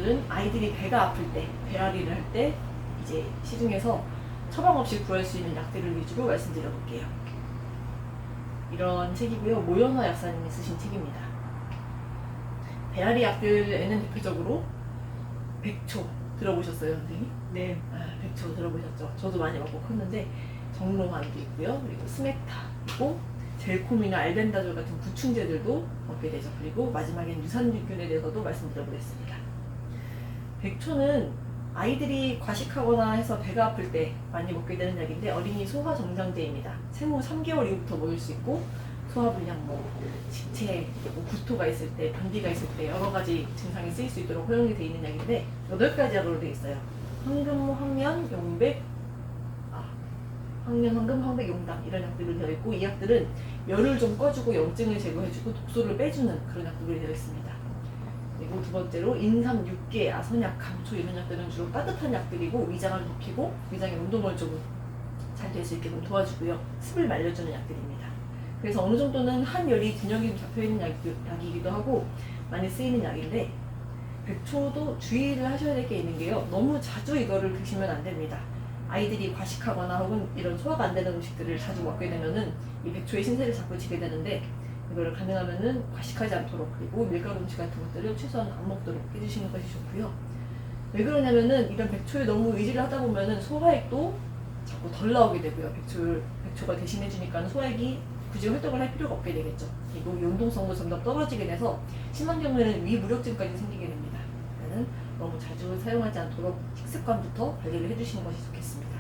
오늘은 아이들이 배가 아플 때, 배앓이를 할 때 이제 시중에서 처방 없이 구할 수 있는 약들을 위주로 말씀드려 볼게요. 이런 책이고요. 모연화 약사님이 쓰신 책입니다. 배앓이 약들에는 대표적으로 백초 들어보셨어요, 선생님? 네. 백초 들어보셨죠? 저도 많이 먹고 컸는데 정로환도 있고요. 그리고 스메타 있고 젤콤이나 알벤다졸 같은 구충제들도 먹게 되죠. 그리고 마지막엔 유산균에 대해서도 말씀드려보겠습니다. 백초는 아이들이 과식하거나 해서 배가 아플 때 많이 먹게 되는 약인데 어린이 소화정장제입니다. 생후 3개월 이후부터 먹을 수 있고 소화불량, 지체, 구토가 있을 때, 변비가 있을 때 여러 가지 증상이 쓰일 수 있도록 허용이 되어 있는 약인데 8가지 약으로 되어 있어요. 황금, 황면, 용백, 황련, 황금, 황백, 용담 이런 약들로 되어 있고 이 약들은 열을 좀 꺼주고 염증을 제거해주고 독소를 빼주는 그런 약들로 되어 있습니다. 그리고 두 번째로 인삼, 육개, 아선약, 감초 이런 약들은 주로 따뜻한 약들이고 위장을 높이고 위장의 운동을 좀 잘 될 수 있게끔 도와주고요. 습을 말려주는 약들입니다. 그래서 어느 정도는 한열이 균형이 잡혀있는 약이기도 하고 많이 쓰이는 약인데 백초도 주의를 하셔야 될 게 있는 게요. 너무 자주 이거를 드시면 안 됩니다. 아이들이 과식하거나 혹은 이런 소화가 안 되는 음식들을 자주 먹게 되면은 이 백초의 신세를 자꾸 지게 되는데 이거를 가능하면은 과식하지 않도록 그리고 밀가루 음식 같은 것들을 최소한 안 먹도록 해주시는 것이 좋고요. 왜 그러냐면은 이런 백초에 너무 의지를 하다 보면은 소화액도 자꾸 덜 나오게 되고요. 백초가 대신해주니까 소화액이 굳이 활동을 할 필요가 없게 되겠죠. 그리고 용동성도 점점 떨어지게 돼서 심한 경우에는 위무력증까지 생기게 됩니다. 그러니까 너무 자주 사용하지 않도록 식습관부터 관리를 해주시는 것이 좋겠습니다.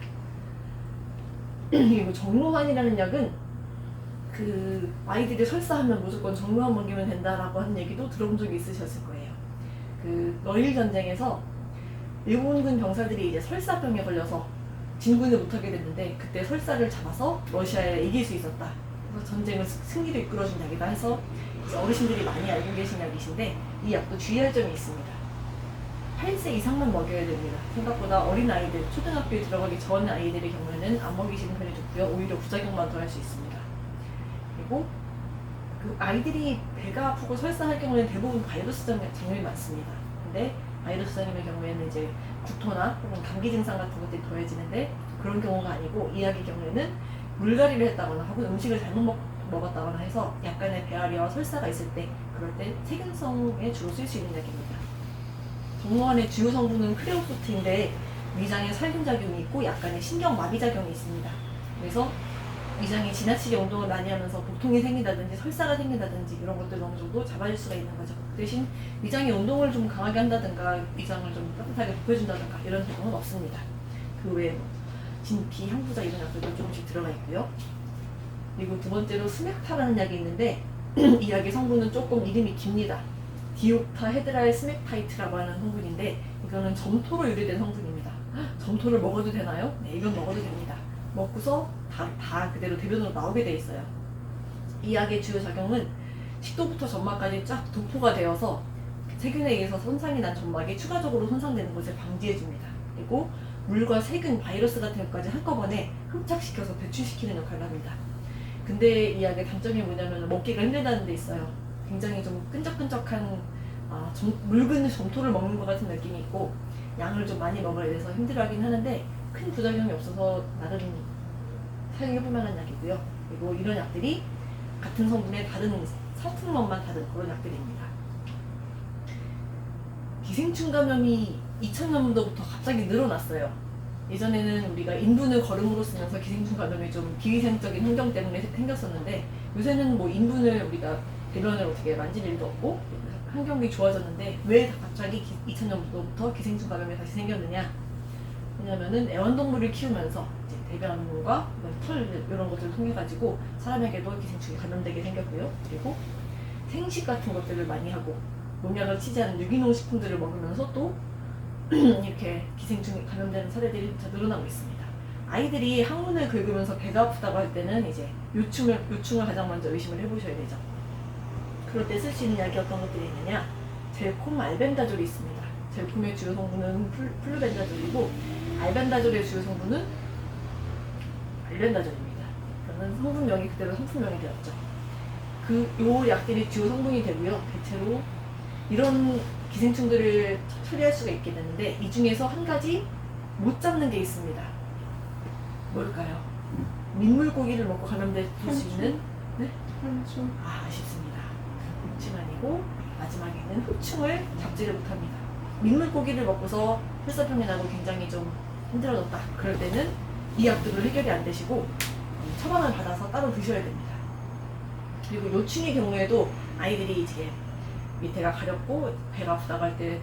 그리고 정로환이라는 약은 그 아이들이 설사하면 무조건 정로환 먹이면 된다라고 하는 얘기도 들어본 적이 있으셨을 거예요. 그 러일 전쟁에서 일본군 병사들이 이제 설사병에 걸려서 진군을 못하게 됐는데 그때 설사를 잡아서 러시아에 이길 수 있었다. 그래서 전쟁을 승리로 이끌어준 약이다 해서 이제 어르신들이 많이 알고 계신 약이신데 이 약도 주의할 점이 있습니다. 8세 이상만 먹여야 됩니다. 생각보다 어린 아이들, 초등학교에 들어가기 전 아이들의 경우에는 안 먹이시는 편이 좋고요. 오히려 부작용만 더 할 수 있습니다. 그리고 그 아이들이 배가 아프고 설사할 경우에는 대부분 바이러스 장염이 많습니다. 근데 바이러스 장염의 경우에는 이제 구토나 혹은 감기 증상 같은 것들이 더해지는데 그런 경우가 아니고 이 약의 경우에는 물갈이를 했다거나 혹은 음식을 잘못 먹었다거나 해서 약간의 배앓이와 설사가 있을 때 그럴 때 세균성에 주로 쓸 수 있는 약입니다. 정로환의 주요 성분은 크레오소트인데 위장에 살균작용이 있고 약간의 신경마비작용이 있습니다. 그래서 위장이 지나치게 운동을 많이 하면서 복통이 생긴다든지 설사가 생긴다든지 이런 것들 어느 정도 잡아줄 수가 있는 거죠. 대신 위장이 운동을 좀 강하게 한다든가 위장을 좀 따뜻하게 덮여준다든가 이런 작용은 없습니다. 그 외에 진피, 향부자 이런 약들도 조금씩 들어가 있고요. 그리고 두 번째로 스맥타라는 약이 있는데 이 약의 성분은 조금 이름이 깁니다. 디옥타 헤드라일 스맥타이트라고 하는 성분인데 이거는 점토로 유래된 성분입니다. 점토를 먹어도 되나요? 네, 이건 먹어도 됩니다. 먹고서 다 그대로 대변으로 나오게 돼 있어요. 이 약의 주요 작용은 식도부터 점막까지 쫙 도포가 되어서 세균에 의해서 손상이 난 점막이 추가적으로 손상되는 것을 방지해줍니다. 그리고 물과 세균, 바이러스 같은 것까지 한꺼번에 흡착시켜서 배출시키는 역할을 합니다. 근데 이 약의 단점이 뭐냐면 먹기가 힘들다는 데 있어요. 굉장히 좀 끈적끈적한 묽은 점토를 먹는 것 같은 느낌이 있고 양을 좀 많이 먹어야 돼서 힘들어하긴 하는데 큰 부작용이 없어서 나름 사용해볼 만한 약이고요. 그리고 이런 약들이 같은 성분의 다른 성분만 다른 그런 약들입니다. 기생충 감염이 2000년도부터 갑자기 늘어났어요. 예전에는 우리가 인분을 거름으로 쓰면서 기생충 감염이 좀 비위생적인 환경 때문에 생겼었는데 요새는 뭐 인분을 우리가 대변을 어떻게 만질 일도 없고 환경이 좋아졌는데 왜 갑자기 2000년도부터 기생충 감염이 다시 생겼느냐? 왜냐면은 애완동물을 키우면서 이제 대변과 털 이런 것들을 통해 가지고 사람에게도 기생충이 감염되게 생겼고요. 그리고 생식 같은 것들을 많이 하고 농약을 치지 않은 유기농 식품들을 먹으면서 또 이렇게 기생충이 감염되는 사례들이 늘어나고 있습니다. 아이들이 항문을 긁으면서 배가 아프다고 할 때는 이제 요충을 가장 먼저 의심을 해보셔야 되죠. 그럴 때 쓸 수 있는 약이 어떤 것들이 있느냐? 젤콤, 알벤다졸이 있습니다. 젤콤의 주요 성분은 플루벤다졸이고 알벤다졸의 주요 성분은 알벤다졸입니다. 그러면 성분명이 그대로 상품명이 되었죠. 요 약들이 주요 성분이 되고요. 대체로 이런 기생충들을 처리할 수가 있게 되는데 이 중에서 한 가지 못 잡는 게 있습니다. 뭘까요? 민물고기를 먹고 감염될 수 있는 네? 한충. 아쉽습니다. 흡충 아니고 마지막에는 흡충을 잡지를 못합니다. 민물고기를 먹고서 혈사병이 나고 굉장히 좀 힘들어졌다. 그럴 때는 이 약들로 해결이 안 되시고 처방을 받아서 따로 드셔야 됩니다. 그리고 요충의 경우에도 아이들이 이제 밑에가 가렵고 배가 아프다고 할 때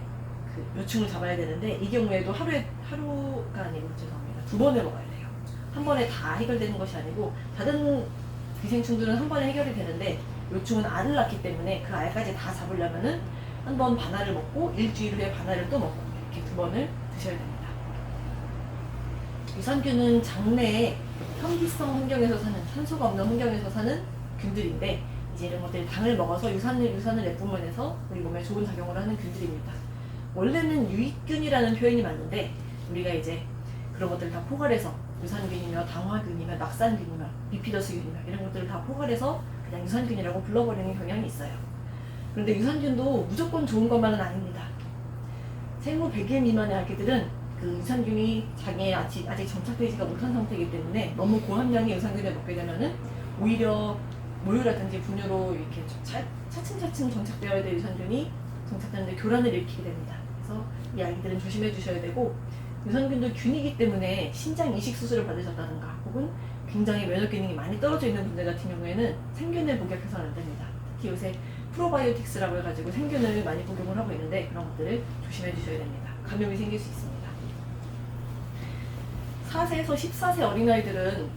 그 요충을 잡아야 되는데 이 경우에도 하루가 아니고 죄송합니다. 2번을 먹어야 돼요. 한 번에 다 해결되는 것이 아니고 다른 기생충들은 한 번에 해결이 되는데 요충은 알을 낳기 때문에 그 알까지 다 잡으려면은 한 번 반알을 먹고 일주일 후에 반알을 또 먹고 이렇게 2번을 드셔야 됩니다. 유산균은 장내에 현기성 환경에서 사는 산소가 없는 환경에서 사는 균들인데 이제 이런 것들이 당을 먹어서 유산을 내뿜어내서 우리 몸에 좋은 작용을 하는 균들입니다. 원래는 유익균이라는 표현이 맞는데 우리가 이제 그런 것들을 다 포괄해서 유산균이며 당화균이며 낙산균이며 비피더스균이며 이런 것들을 다 포괄해서 그냥 유산균이라고 불러버리는 경향이 있어요. 그런데 유산균도 무조건 좋은 것만은 아닙니다. 생후 100일 미만의 아기들은 그 유산균이 장애에 아직 정착되지가 못한 상태이기 때문에 너무 고함량의 유산균을 먹게 되면은 오히려 모유라든지 분유로 이렇게 차츰차츰 정착되어야 될 유산균이 정착되는데 교란을 일으키게 됩니다. 그래서 이 아이들은 조심해 주셔야 되고 유산균도 균이기 때문에 신장 이식 수술을 받으셨다든가 혹은 굉장히 면역 기능이 많이 떨어져 있는 분들 같은 경우에는 생균을 복용해서는 안 됩니다. 특히 요새 프로바이오틱스라고 해가지고 생균을 많이 복용을 하고 있는데 그런 것들을 조심해 주셔야 됩니다. 감염이 생길 수 있습니다. 4세에서 14세 어린아이들은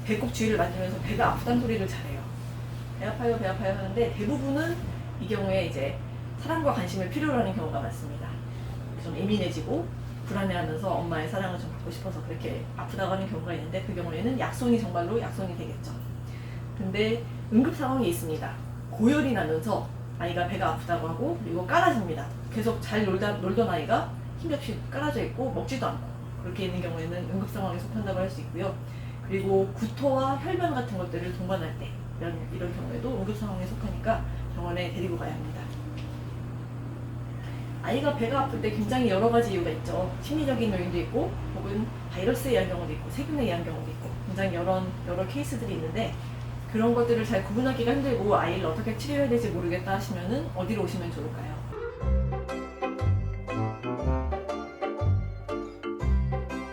배꼽 주위를 만지면서 배가 아프다는 소리를 잘해요. 배 아파요, 배 아파요 하는데 대부분은 이 경우에 이제 사랑과 관심을 필요로 하는 경우가 많습니다. 좀 예민해지고 불안해하면서 엄마의 사랑을 좀 받고 싶어서 그렇게 아프다고 하는 경우가 있는데 그 경우에는 정말로 약손이 되겠죠. 근데 응급 상황이 있습니다. 고열이 나면서 아이가 배가 아프다고 하고 그리고 깔아집니다. 계속 잘 놀던 아이가 힘없이 깔아져 있고 먹지도 않고 그렇게 있는 경우에는 응급 상황에 속한다고 할 수 있고요. 그리고 구토와 혈변 같은 것들을 동반할 때 이런 경우에도 응급 상황에 속하니까 병원에 데리고 가야 합니다. 아이가 배가 아플 때 굉장히 여러 가지 이유가 있죠. 심리적인 요인도 있고 혹은 바이러스에 의한 경우도 있고 세균에 의한 경우도 있고 굉장히 여러 케이스들이 있는데 그런 것들을 잘 구분하기가 힘들고 아이를 어떻게 치료해야 될지 모르겠다 하시면은 어디로 오시면 좋을까요?